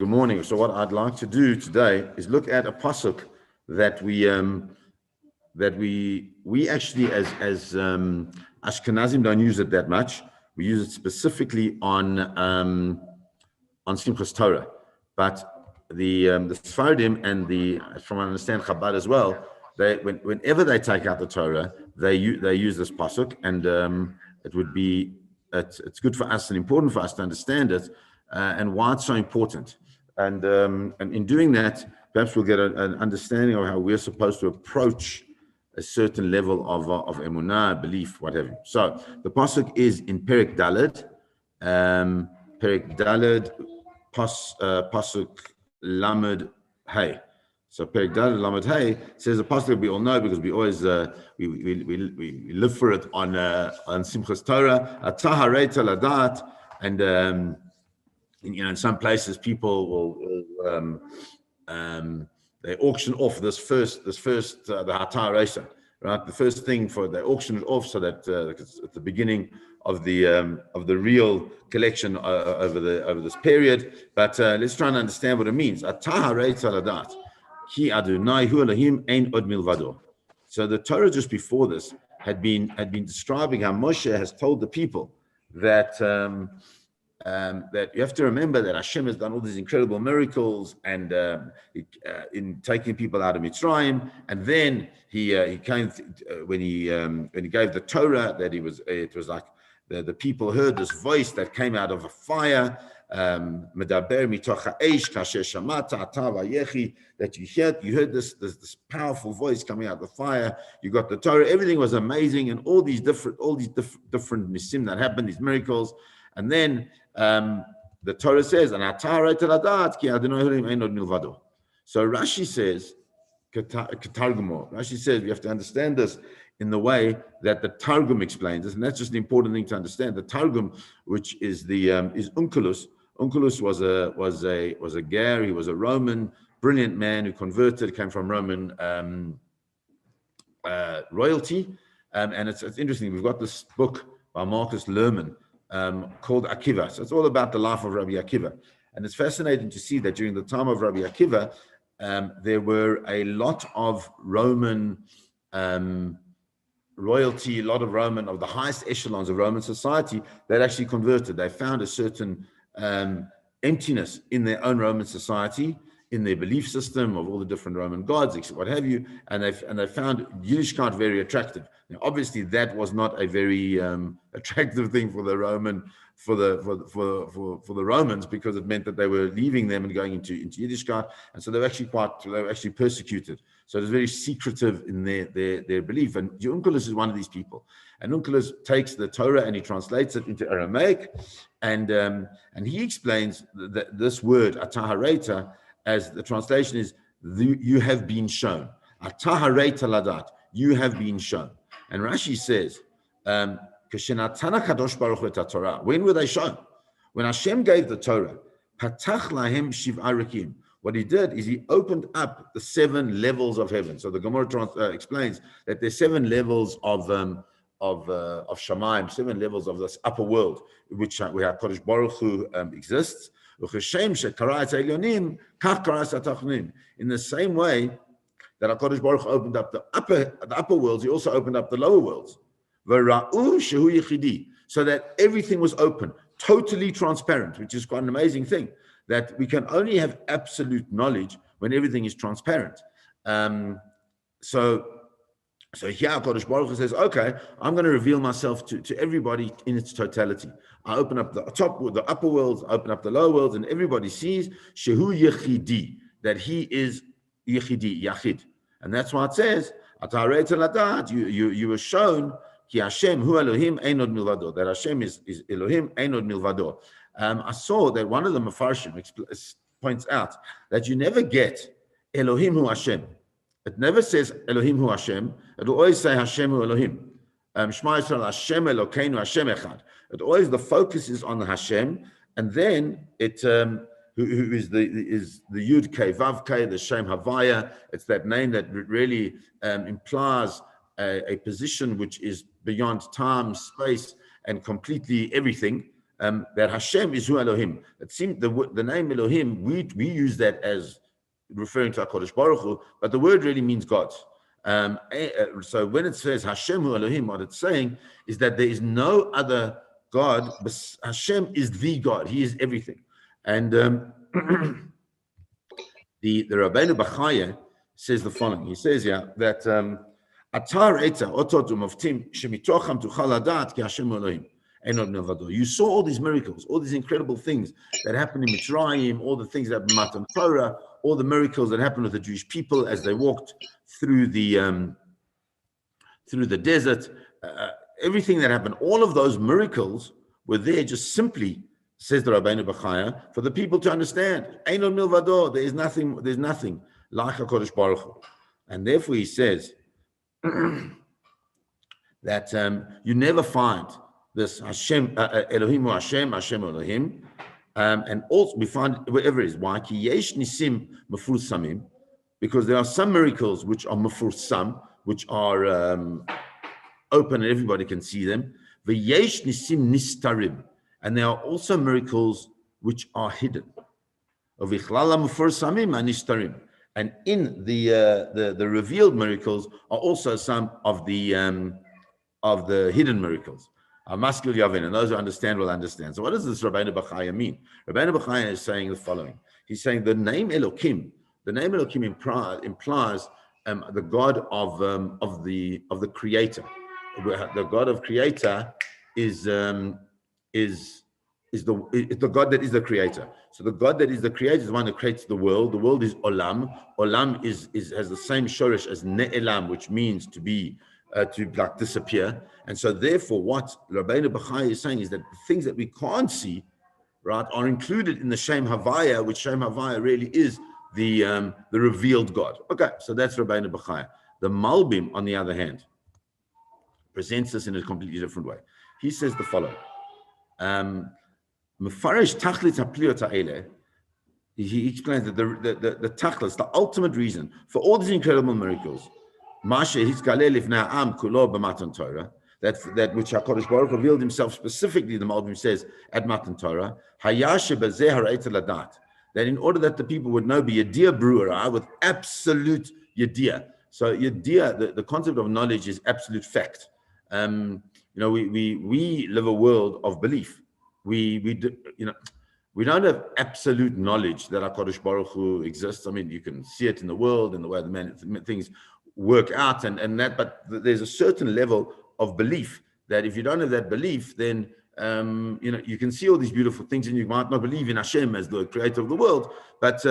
Good morning. So what I'd like to do today is look at a pasuk that we actually as Ashkenazim don't use it that much. We use it specifically on Simchas Torah, but the Sfardim and from what I understand Chabad as well, whenever they take out the Torah, they use this pasuk, and it's good for us and important for us to understand it and why it's so important. And in doing that, perhaps we'll get an understanding of how we're supposed to approach a certain level of emunah, belief, what have you. So the pasuk is in Perek Daled, pasuk Lamed Hey. So Perek Daled Lamed Hey says a pasuk that we all know because we always we live for it on Simchas Torah. Atah Hareta Ladat, and in some places people will they auction off this first the Hatah Reisa, right? The first thing they auction it off so that it's at the beginning of the real collection over this period. But let's try and understand what it means. Atah Reisa Ladat ki Adonai hu Elohim ein od milvado. So the Torah just before this had been describing how Moshe has told the people that that you have to remember that Hashem has done all these incredible miracles and in taking people out of Mitzrayim, and then he came when he gave the Torah that it was like the people heard this voice that came out of a fire, medaber mitoch ha'esh kasher shamata ata vayechi, that you heard this powerful voice coming out of the fire. You got the Torah, everything was amazing, and all these different nisim that happened, these miracles. And then the Torah says, "And so Rashi says, Rashi says we have to understand this in the way that the Targum explains this, and that's just an important thing to understand. The Targum, which is is Onkelos. Onkelos was a ger. He was a Roman, brilliant man who converted, came from Roman royalty, and it's interesting. We've got this book by Marcus Lerman called Akiva. So it's all about the life of Rabbi Akiva. And it's fascinating to see that during the time of Rabbi Akiva, there were a lot of Roman royalty, a lot of the highest echelons of Roman society that actually converted. They found a certain emptiness in their own Roman society, in their belief system of all the different Roman gods, what have you, and they found Yiddishkeit very attractive. Now, obviously, that was not a very attractive thing for the Romans, because it meant that they were leaving them and going into Yiddishkeit, and so they were actually persecuted. So it was very secretive in their belief. And Onkelos is one of these people. And Onkelos takes the Torah and he translates it into Aramaic, and he explains that this word Atah Hareta, as the translation is, you have been shown. Atah Hareta Ladat, you have been shown. And Rashi says, when were they shown? When Hashem gave the Torah, Patach lahem shiv'a rikim. What he did is he opened up the 7 levels of heaven. So the Gemara explains that there's 7 levels of Shamayim, 7 levels of this upper world, where Kodesh Baruch Hu exists. In the same way that HaKadosh Baruch Hu opened up the upper worlds, he also opened up the lower worlds. So that everything was open, totally transparent, which is quite an amazing thing, that we can only have absolute knowledge when everything is transparent. So here HaKadosh Baruch Hu says, okay, I'm going to reveal myself to everybody in its totality. I open up the upper worlds, I open up the lower worlds, and everybody sees Shehu Yechidi, that he is Yechidi, Yachid. And that's why it says, you were shown Ki Hashem hu Elohim ein od milvado, that Hashem is Elohim ein od milvado. I saw that one of the Mefarshim points out that you never get Elohim hu Hashem. It never says Elohim hu Hashem. It will always say Hashem hu Elohim. Shema Yisrael Hashem Elokeinu Hashem Echad. It always, the focus is on the Hashem, and then it who is the Yud Kei Vav Kei, the Shem Havaya. It's that name that really implies a position which is beyond time, space, and completely everything. that Hashem is Hu Elohim. It seems the name Elohim, we use that as referring to HaKadosh Baruch Hu, but the word really means God. So when it says Hashem Hu Elohim, what it's saying is that there is no other God, but Hashem is the God. He is everything. And the Rabbeinu Bachaya says the following. He says, that Atar Eta Ototum of Tim Shemitocham to Chaladat Ki Hashem Elohim. You saw all these miracles, all these incredible things that happened in Mitzrayim, all the things that happened in Matan Torah, all the miracles that happened with the Jewish people as they walked through the desert. Everything that happened, all of those miracles were there just simply, says the Rabbeinu Bachaya, for the people to understand. Einon milvado, there's nothing like HaKadosh Baruch Hu. And therefore he says that you never find this Hashem, Elohim Hashem, Hashem Elohim, and also we find wherever it is. Why? Ki yesh nisim mefursamim, because there are some miracles which are mefursam, which are open and everybody can see them. V'yesh nisim nistarim, and there are also miracles which are hidden. V'ichlala mefursamim and nistarim, and in the revealed miracles are also some of the hidden miracles. Maskil Yavin, and those who understand will understand. So what does this Rabbeinu Bachaya mean? Rabbeinu Bachaya is saying the following. He's saying the name Elokim implies the God of the Creator. The God of Creator is the God that is the Creator. So the God that is the Creator is the one that creates the world. The world is Olam. Olam has the same shorish as Ne'elam, which means to be to like disappear. And so therefore what Rabbeinu Bachaya is saying is that the things that we can't see, right, are included in the Shem Havaya, which Shem Havaya really is the revealed God. Okay, so that's Rabbeinu Bachaya. The Malbim, on the other hand, presents this in a completely different way. He says the following. Mefarish tachlit hapliyot ha'eleh. He explains that the tachlis, the ultimate reason for all these incredible miracles, that which HaKadosh Baruch Hu revealed himself specifically, the Malbim says, at Matan Torah, that in order that the people would know, be Yediyah Brewer, with absolute Yediyah. So Yediyah, the concept of knowledge is absolute fact. We live a world of belief. We don't have absolute knowledge that HaKadosh Baruch Hu exists. I mean, you can see it in the world, in the way things work out and that, but there's a certain level of belief that if you don't have that belief, then you can see all these beautiful things and you might not believe in Hashem as the creator of the world. But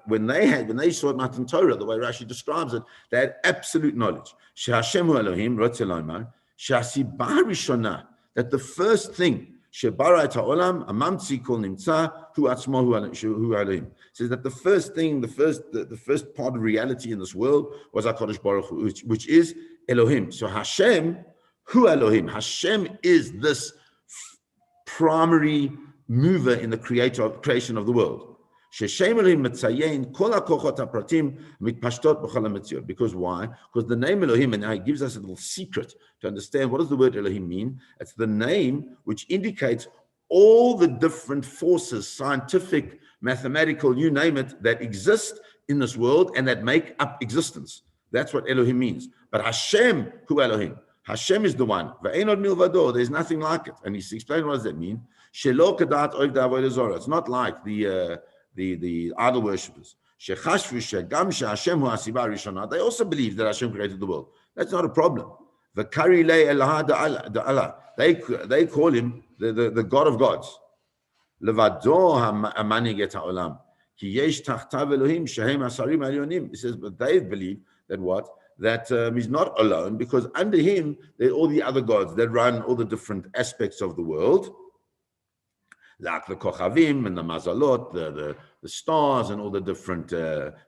when they saw it Matan Torah, the way Rashi describes it, they had absolute knowledge. Hashem hu Elohim, that the first thing Shebara et ha'olam amamtzi kol nimtza hu atzmo hu Elohim. Says that the first thing, the first part of reality in this world was HaKadosh Baruch Hu, which is Elohim. So Hashem hu Elohim. Hashem is this primary mover in the creation of the world. Because why? Because the name Elohim, and now he gives us a little secret to understand what does the word Elohim mean. It's the name which indicates all the different forces, scientific, mathematical, you name it, that exist in this world and that make up existence. That's what Elohim means. But Hashem, hu Elohim, Hashem is the one. There's nothing like it. And he's explaining what does that mean. It's not like the idol worshippers. They also believe that Hashem created the world. That's not a problem. They call him the God of gods. He says, but they believe that what? That he's not alone, because under him there are all the other gods that run all the different aspects of the world, like the Kochavim and the Mazalot, the stars and all the different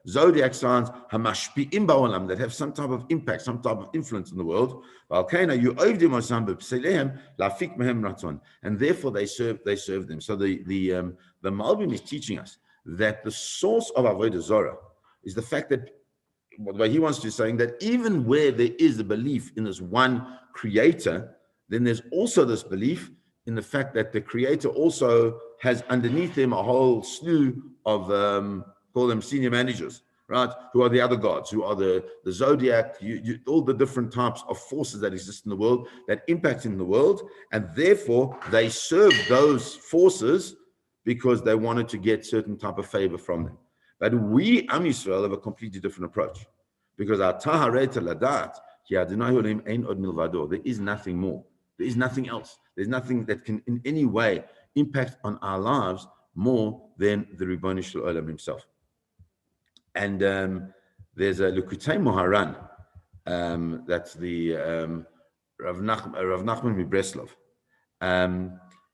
zodiac signs, Hamashpi'im ba'olam, that have some type of impact, some type of influence in the world. And therefore they serve them. So the Malbim is teaching us that the source of Avodah Zorah is the fact that what he wants to say, that even where there is a belief in this one creator, then there's also this belief in the fact that the Creator also has underneath him a whole slew of, call them senior managers, right? Who are the other gods, who are the zodiac, all the different types of forces that exist in the world, that impact in the world. And therefore, they serve those forces because they wanted to get certain type of favor from them. But we, Am Yisrael, have a completely different approach. Because our taharet ladat, there is nothing more. There is nothing else. There's nothing that can in any way impact on our lives more than the Ribono Shel Olam himself. And there's a Likutei Moharan, that's the Rav Nachman Breslov.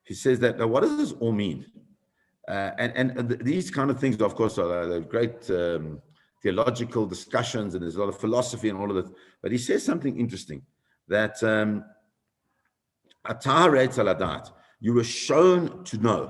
He says that, what does this all mean? And these kind of things, of course, are great theological discussions, and there's a lot of philosophy and all of that. But he says something interesting, that you were shown to know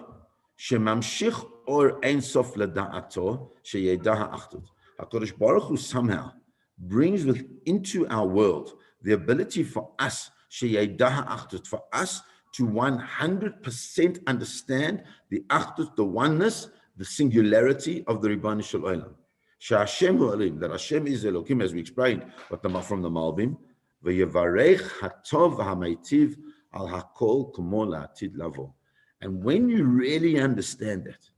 shemamshich or ein sof leda'ato sheyedah ha'achdut. HaKadosh Baruch Hu somehow brings into our world the ability for us sheyedah ha'achdut, for us to 100% understand the achdut, the oneness, the singularity of the Ribono Shel Olam. She'Hashem hu Elohim, that Hashem is Elohim, as we explained from the Malbim. V'yevarech hatov v'hameitiv al hakol k'mo la'atid lavo. And when you really understand that,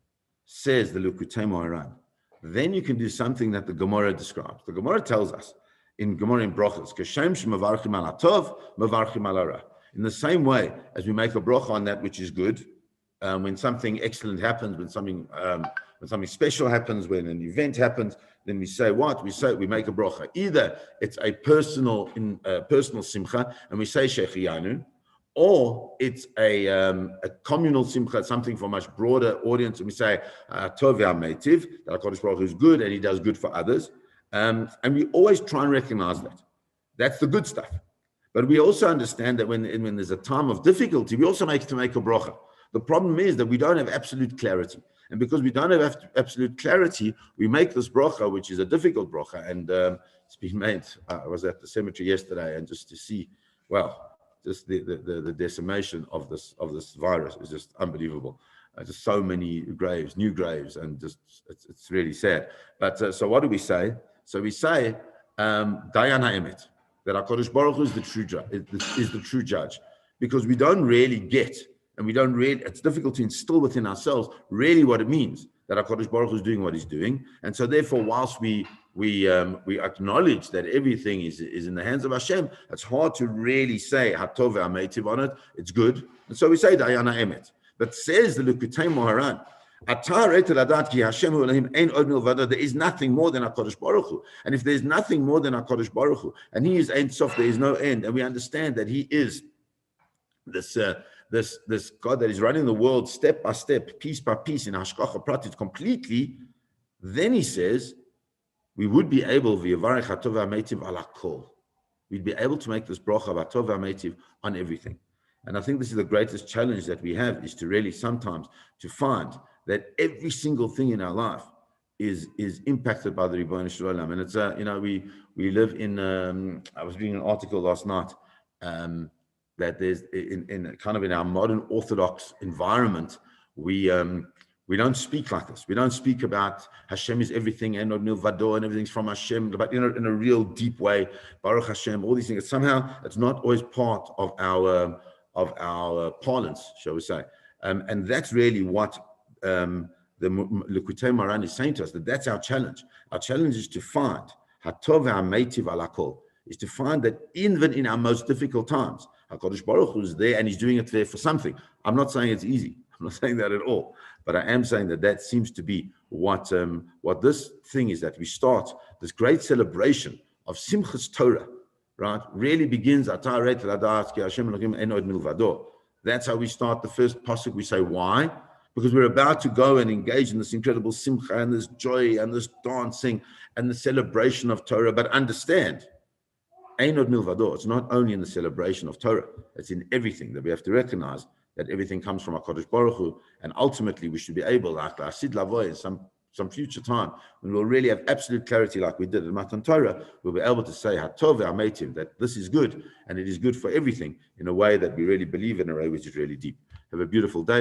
says the Likutei Moharan, then you can do something that the Gemara describes. The Gemara tells us in Gemara in Brachos, Kashem she'mevarchim al hatov, mevarchim al hara. In the same way as we make a bracha on that which is good, when something excellent happens, when something special happens, when an event happens, then we say what? We make a bracha. Either it's a personal simcha, and we say Shechiyanu, or it's a communal simcha, something for a much broader audience, and we say Tov Meitiv, that HaKadosh Baruch Hu is good and he does good for others. And we always try and recognize that. That's the good stuff. But we also understand that when there's a time of difficulty, we also make a bracha. The problem is that we don't have absolute clarity. And because we don't have absolute clarity, we make this bracha, which is a difficult bracha. And it's been made. I was at the cemetery yesterday, and just to see, well, just the decimation of this virus is just unbelievable. Just so many graves, new graves, and just it's really sad. But so what do we say? So we say, Dayan HaEmet, that HaKadosh Baruch Hu is the true judge, because we don't really get, and it's difficult to instill within ourselves really what it means that HaKadosh Baruch Hu is doing what he's doing. And so therefore, whilst we acknowledge that everything is in the hands of Hashem, it's hard to really say Hatov Ha'meitiv on it. It's good. And so we say Dayan HaEmet. But says the Likutei Moharan, there is nothing more than HaKadosh Baruch Hu. And if there's nothing more than HaKadosh Baruch Hu, and he is Ein Sof, there is no end, and we understand that he is this God that is running the world step by step, piece by piece, in Hashgacha Pratit completely, then he says, we would be able, we'd be able to make this bracha of Hatov Ha'meitiv on everything. And I think this is the greatest challenge that we have, is to really sometimes to find that every single thing in our life is impacted by the Ribono Shel Olam. And it's we live in I was reading an article last night that there's in our modern Orthodox environment, we don't speak like this. We don't speak about Hashem is everything and and everything's from Hashem, but in a real deep way, Baruch Hashem, all these things. Somehow it's not always part of our parlance, shall we say. And that's really what the Likutei Moharan is saying to us, that's our challenge. Our challenge is to find Hatov Ha'meitiv al hakol, is to find that even in our most difficult times, HaKadosh Baruch Hu is there, and he's doing it there for something. I'm not saying it's easy. I'm not saying that at all. But I am saying that seems to be what this thing is, that we start this great celebration of Simchas Torah, right? Really begins, that's how we start the first pasuk. We say, why? Because we're about to go and engage in this incredible simcha and this joy and this dancing and the celebration of Torah. But understand, it's not only in the celebration of Torah, it's in everything that we have to recognize that everything comes from HaKadosh Baruch Hu, and ultimately we should be able, like Sid Lavoy, in some future time, when we'll really have absolute clarity like we did in Matan Torah, we'll be able to say Hatov Ha'meitiv, that this is good, and it is good for everything, in a way that we really believe in, a way which is really deep. Have a beautiful day.